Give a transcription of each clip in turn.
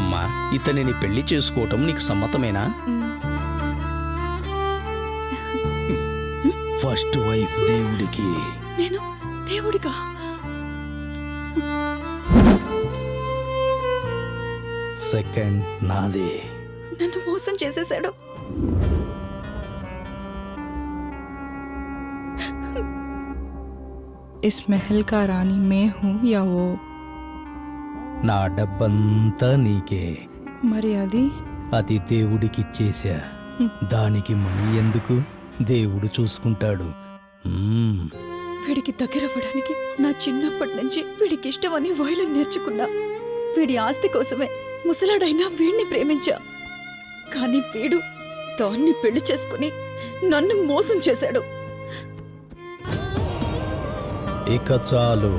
అమ్మా, ఇతనిని పెళ్లి చేసుకోవటం నీకు సమ్మతమేనా? ఫస్ట్ వైఫ్ దేవుడికి. నేను దేవుడిగా? సెకండ్ నాదే. నన్ను మోసం చేసేశాడు. इस महल का रानी मैं हूँ या वो? నా డబ్బంతా నీకే. మరి అది? అది దేవుడికిచ్చేశా. దానికి మనీ ఎందుకు? దేవుడు చూసుకుంటాడు. వీడికి దగ్గరవ్వడానికి నా చిన్నప్పటి నుంచి వీడికి ఇష్టమని వయలిన్ నేర్చుకున్నా. వీడి ఆస్తి కోసమే ముసలాడైనా వీడిని ప్రేమించా. కానీ వీడు దాన్ని పెళ్లి చేసుకుని నన్ను మోసం చేశాడు. ఇక చాలు.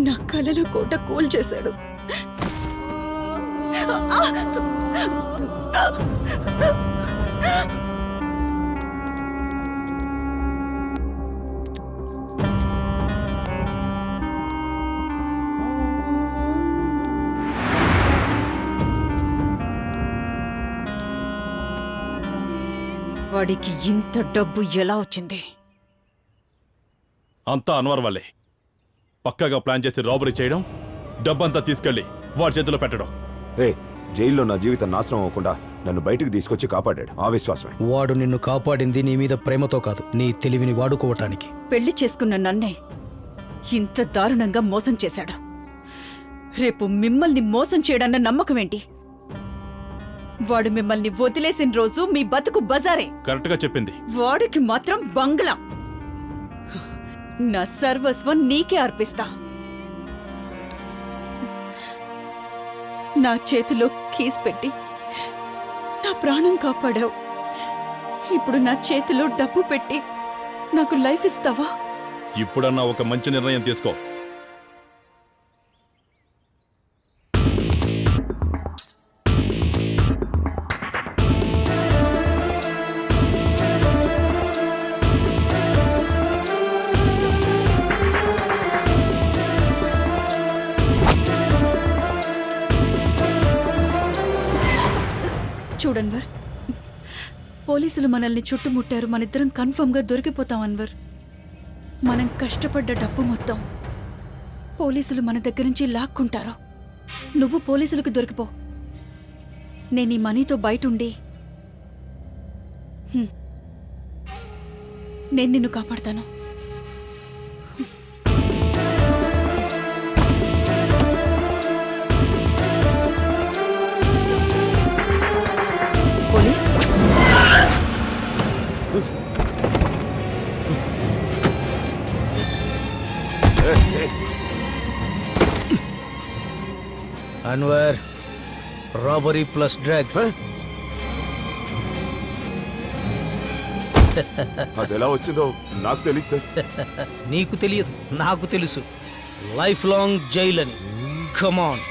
నా కలలో కోట కూల్చేశాడు. వాడికి ఇంత డబ్బు ఎలా వచ్చింది? అంతా అన్వర్ వల్లే. పక్కాగా ప్లాన్ చేసి రాబరీ చేయడం, డబ్బంతా తీసుకెళ్లి వాడి చేతిలో పెట్టడం. జైల్లో నా జీవితం నాశనం అవ్వకుండా నన్ను బయటికి తీసుకొచ్చి కాపాడాడు. ఆ విశ్వాసమే. వాడు నిన్ను కాపాడింది నీ మీద ప్రేమతో కాదు, నీ తెలివిని వాడుకోవటానికి. పెళ్లి చేసుకున్న నన్నే ఇంత దారుణంగా మోసం చేశాడు. రేపు మిమ్మల్ని మోసం చేయడన్న నమ్మకమేంటి? వాడు మిమ్మల్ని వదిలేసిన రోజు మీ బతుకు బజారే. కరెక్ట్ గా చెప్పింది. వాడికి మాత్రం బంగ్లా. నా సర్వస్వం నీకే అర్పిస్తా. నా చేతిలో కీస్ పెట్టి నా ప్రాణం కాపాడావు. ఇప్పుడు నా చేతిలో డబ్బు పెట్టి నాకు లైఫ్ ఇస్తావా? ఇప్పుడన్నా ఒక మంచి నిర్ణయం తీసుకో. చూడన్వర్, పోలీసులు మనల్ని చుట్టుముట్టారు. మనిద్దరం కన్ఫర్మ్ గా దొరికిపోతాం అన్వర్. మనం కష్టపడ్డ డబ్బు మొత్తం పోలీసులు మన దగ్గర నుంచి లాక్కుంటారు. నువ్వు పోలీసులకు దొరికిపో. నేను ఈ మనీతో బయటుండి నేను నిన్ను కాపాడతాను. Police, Anwar, robbery plus drugs. అది ఎలా వచ్చిందో నాకు తెలుసు సార్. నీకు తెలియదు, నాకు తెలుసు. లైఫ్ లాంగ్ జైల్ అని. కమాన్.